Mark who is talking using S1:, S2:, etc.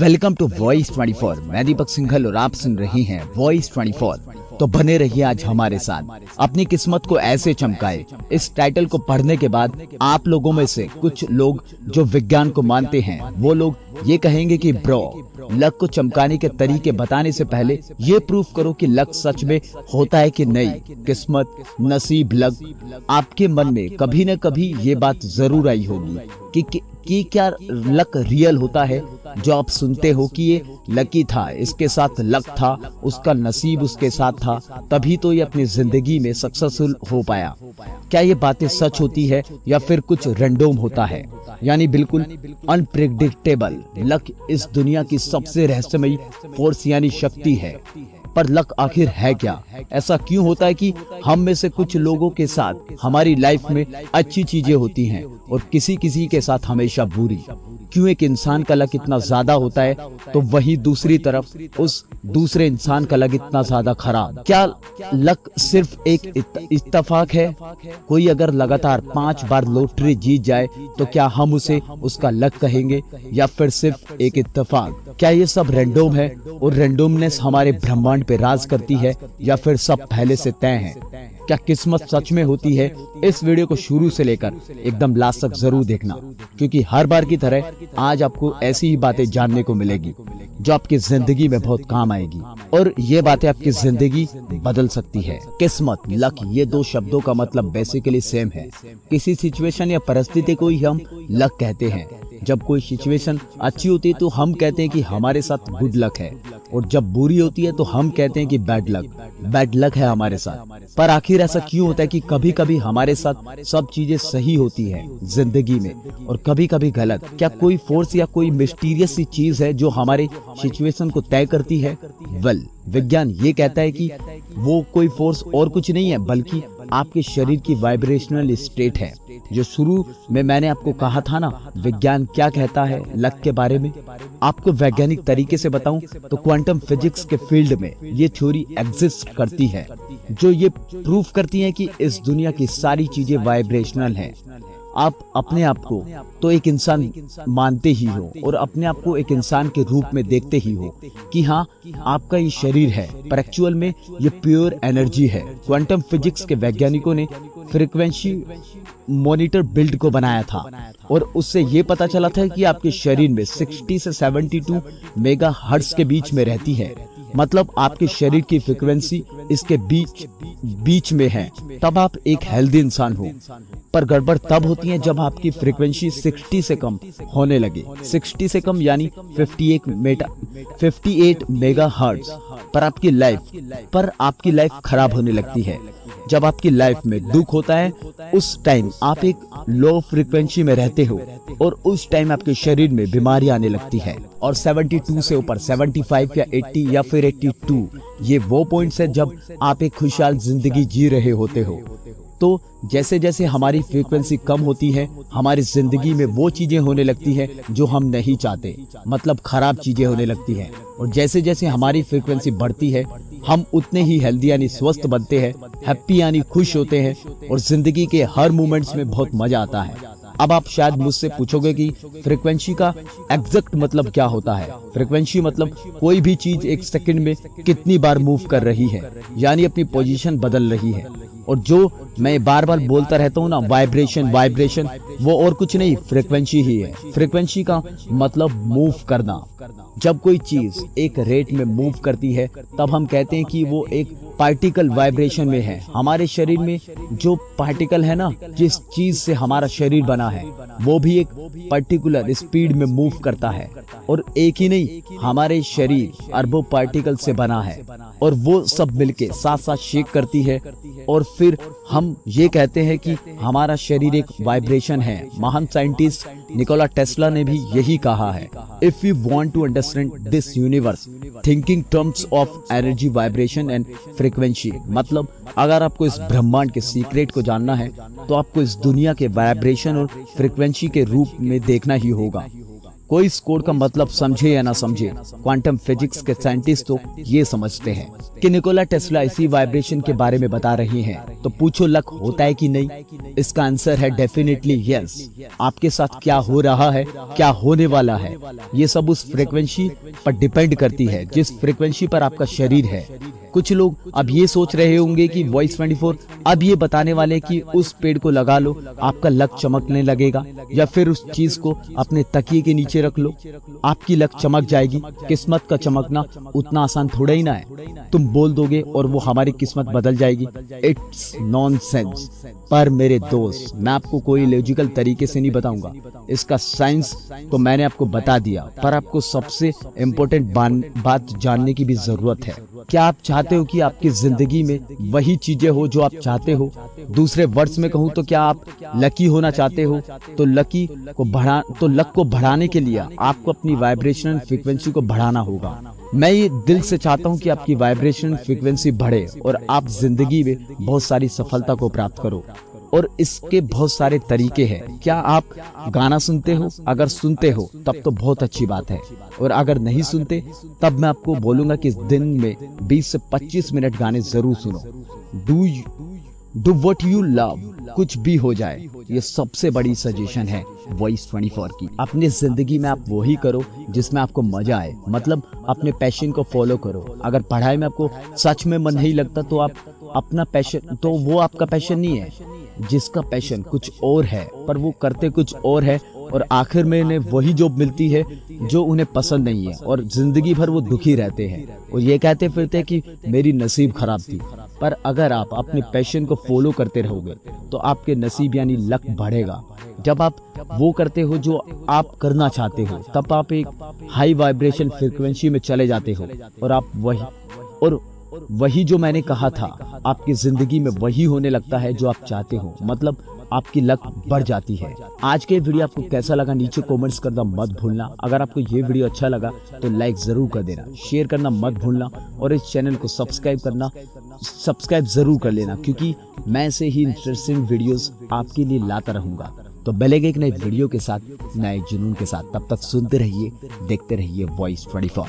S1: Welcome to voice 24। मैं दीपक सिंघल और आप सुन रही हैं वॉइस 24। तो बने रहिए आज हमारे साथ, अपनी किस्मत को ऐसे चमकाए। इस टाइटल को पढ़ने के बाद आप लोगों में से कुछ लोग जो विज्ञान को मानते हैं वो लोग ये कहेंगे कि ब्रो, लक को चमकाने के तरीके बताने से पहले ये प्रूफ करो कि लक सच में होता है कि नहीं। किस्मत, नसीब, लक, आपके मन में कभी न कभी ये बात जरूर आई होगी कि क्या लक रियल होता है। जो आप सुनते हो कि ये लकी था, इसके साथ लक था, उसका नसीब उसके साथ था, तभी तो ये अपनी जिंदगी में सक्सेसफुल हो पाया। क्या ये बातें सच होती है या फिर कुछ रैंडम होता है, यानी बिल्कुल अनप्रेडिक्टेबल। लक इस दुनिया की सबसे रहस्यमयी फोर्स यानी शक्ति है। पर लक आखिर है क्या? ऐसा क्यों होता है कि हम में से कुछ लोगों के साथ हमारी लाइफ में अच्छी चीजें होती हैं और किसी किसी के साथ हमेशा बुरी? क्यों एक इंसान का लक इतना ज्यादा होता है तो वही दूसरी तरफ उस दूसरे इंसान का लक इतना ज्यादा खराब? क्या लक सिर्फ एक इत्तेफाक है? कोई अगर लगातार 5 बार लॉटरी जीत जाए तो क्या हम उसे उसका लक कहेंगे या फिर सिर्फ एक इत्तेफाक? क्या ये सब रैंडम है और रैंडमनेस हमारे ब्रह्मांड पे राज करती है या फिर सब पहले से तय है? क्या किस्मत सच में होती है? इस वीडियो को शुरू से लेकर एकदम लास्ट तक जरूर देखना, क्योंकि हर बार की तरह आज आपको ऐसी ही बातें जानने को मिलेगी जो आपकी जिंदगी में बहुत काम आएगी और ये बातें आपकी जिंदगी बदल सकती है। किस्मत, लक, ये दो शब्दों का मतलब बेसिकली सेम है। किसी सिचुएशन या परिस्थिति को ही हम लक कहते हैं। जब कोई सिचुएशन अच्छी होती है तो हम कहते हैं कि हमारे साथ गुड लक है, और जब बुरी होती है तो हम कहते हैं कि बैड लक है हमारे साथ। पर आखिर ऐसा क्यों होता है कि कभी कभी हमारे साथ सब चीजें सही होती है जिंदगी में और कभी कभी गलत? क्या कोई फोर्स या कोई मिस्टीरियस सी चीज है जो हमारे सिचुएशन को तय करती है? विज्ञान ये कहता है कि वो कोई फोर्स और कुछ नहीं है बल्कि आपके शरीर की वाइब्रेशनल स्टेट है। जो शुरू में मैंने आपको कहा था ना, विज्ञान क्या कहता है लक के बारे में, आपको वैज्ञानिक तरीके से बताऊं तो क्वांटम फिजिक्स के फील्ड में ये थ्योरी एग्जिस्ट करती है जो ये प्रूफ करती है कि इस दुनिया की सारी चीजें वाइब्रेशनल हैं। आप अपने आप को तो एक इंसान मानते ही हो और अपने आप को एक इंसान के रूप में देखते ही हो कि हाँ, आपका ये शरीर है, पर एक्चुअल में ये प्योर एनर्जी है। क्वांटम फिजिक्स के वैज्ञानिकों ने फ्रीक्वेंसी मॉनिटर बिल्ड को बनाया था और उससे ये पता चला था कि आपके शरीर में 60 से 72 मेगा हर्ट्ज के बीच में रहती है। मतलब आपके शरीर की फ्रीक्वेंसी इसके बीच में है, तब आप एक हेल्दी इंसान हो। पर गड़बड़ तब होती है जब आपकी फ्रीक्वेंसी 60 से कम होने लगे। 60 से कम यानी 58 मेगा हर्ट्ज पर आपकी लाइफ खराब होने लगती है। जब आपकी लाइफ में दुख होता है उस टाइम आप एक लो फ्रीक्वेंसी में रहते हो और उस टाइम आपके शरीर में बीमारी आने लगती है। और 72 से ऊपर 75 या 80 या फिर 82 ये वो पॉइंट्स है जब आप एक खुशहाल जिंदगी जी रहे होते हो। तो जैसे जैसे हमारी फ्रीक्वेंसी कम होती है हमारी जिंदगी में वो चीजें होने लगती है जो हम नहीं चाहते, मतलब खराब चीजें होने लगती हैं। और जैसे जैसे हमारी फ्रीक्वेंसी बढ़ती है हम उतने ही हेल्दी यानी स्वस्थ बनते हैं, हैप्पी यानी खुश होते हैं और जिंदगी के हर मोमेंट्स में बहुत मजा आता है। अब आप शायद मुझसे पूछोगे कि फ्रीक्वेंसी का एग्जैक्ट मतलब क्या होता है। फ्रीक्वेंसी मतलब कोई भी चीज एक सेकंड में कितनी बार मूव कर रही है, यानी अपनी पोजीशन बदल रही है। और जो मैं बार बार बोलता रहता हूँ ना, वाइब्रेशन, वो और कुछ नहीं, फ्रीक्वेंसी ही है। फ्रीक्वेंसी का मतलब मूव करना। जब कोई चीज एक रेट में मूव करती है तब हम कहते हैं कि वो एक पार्टिकल वाइब्रेशन में है। हमारे शरीर में जो पार्टिकल है ना, जिस चीज से हमारा शरीर बना है, वो भी एक पर्टिकुलर स्पीड में मूव करता है। और एक ही नहीं, हमारे शरीर अरबों पार्टिकल से बना है और वो सब मिलके साथ साथ शेक करती है और फिर हम ये कहते हैं कि हमारा शरीर एक वाइब्रेशन है। महान साइंटिस्ट निकोला टेस्ला ने भी यही कहा है, if you want to understand this universe thinking terms of energy, vibration and frequency. मतलब अगर आपको इस ब्रह्मांड के सीक्रेट को जानना है तो आपको इस दुनिया के वाइब्रेशन और फ्रीक्वेंसी के रूप में देखना ही होगा। कोई इस कोड का मतलब समझे या ना समझे, क्वांटम फिजिक्स के साइंटिस्ट तो ये समझते हैं कि निकोला टेस्ला इसी वाइब्रेशन के बारे में बता रहे हैं। तो पूछो लक होता है कि नहीं? इसका आंसर है डेफिनेटली यस। आपके साथ क्या हो रहा है, क्या होने वाला है, ये सब उस फ्रीक्वेंसी पर डिपेंड करती है जिस फ्रीक्वेंसी पर आपका शरीर है। कुछ लोग अब ये सोच रहे होंगे कि वॉइस 24 अब ये बताने वाले कि उस पेड़ को लगा लो, आपका लक चमकने लगेगा, या फिर उस चीज को अपने तकिए के नीचे रख लो, आपकी लक चमक जाएगी। किस्मत का चमकना उतना आसान थोड़ा ही ना है, तुम बोल दोगे और वो हमारी किस्मत बदल जाएगी। It's nonsense. पर मेरे दोस्त, मैं आपको कोई लॉजिकल तरीके से नहीं बताऊंगा, इसका साइंस तो मैंने आपको बता दिया, पर आपको सबसे इम्पोर्टेंट बात जानने की भी जरूरत है। क्या आप चाहते हो कि आपकी जिंदगी में वही चीजें हो जो आप चाहते हो? दूसरे वर्ड्स में कहूँ तो क्या आप लकी होना चाहते हो? तो लक को बढ़ाने के लिए आपको अपनी वाइब्रेशनल फ्रीक्वेंसी को बढ़ाना होगा। मैं ये दिल से चाहता हूँ कि आपकी वाइब्रेशनल फ्रीक्वेंसी बढ़े और आप जिंदगी में बहुत सारी सफलता को प्राप्त करो। और इसके बहुत सारे तरीके हैं। क्या आप गाना सुनते हो? अगर सुनते हो तब तो बहुत अच्छी बात है, और अगर नहीं सुनते तब मैं आपको बोलूंगा कि दिन में 20 से 25 मिनट गाने जरूर सुनो। डू व्हाट यू लव, कुछ भी हो जाए, ये सबसे बड़ी सजेशन है वॉइस 24 की। अपनी जिंदगी में आप वही करो जिसमें आपको मजा आए, मतलब अपने पैशन को फॉलो करो। अगर पढ़ाई में आपको सच में मन नहीं लगता तो आप अपना पैशन, तो वो आपका पैशन नहीं है। जिसका पैशन कुछ और है पर वो करते कुछ और है, और आखिर में उन्हें वही जॉब मिलती है जो उन्हें पसंद नहीं है, और जिंदगी भर वो दुखी रहते हैं और ये कहते फिरते कि मेरी नसीब खराब थी। पर अगर आप अपने पैशन को फॉलो करते रहोगे तो आपके नसीब यानी लक बढ़ेगा। जब आप वो करते हो जो आप करना चाहते हो, तब आप एक हाई वाइब्रेशन फ्रीक्वेंसी में चले जाते हो, और आप वही जो मैंने कहा था, आपकी जिंदगी में वही होने लगता है जो आप चाहते हो, मतलब आपकी लक बढ़ जाती है। आज के वीडियो आपको कैसा लगा नीचे कमेंट्स करना मत भूलना। अगर आपको ये वीडियो अच्छा लगा तो लाइक जरूर कर देना, शेयर करना मत भूलना, और इस चैनल को सब्सक्राइब जरूर कर लेना, क्योंकि मैं ऐसे ही इंटरेस्टिंग वीडियोस आपके लिए लाता रहूंगा। तो मिलेंगे एक नए वीडियो के साथ, नए जुनून के साथ। तब तक सुनते रहिए, देखते रहिए वॉइस 24।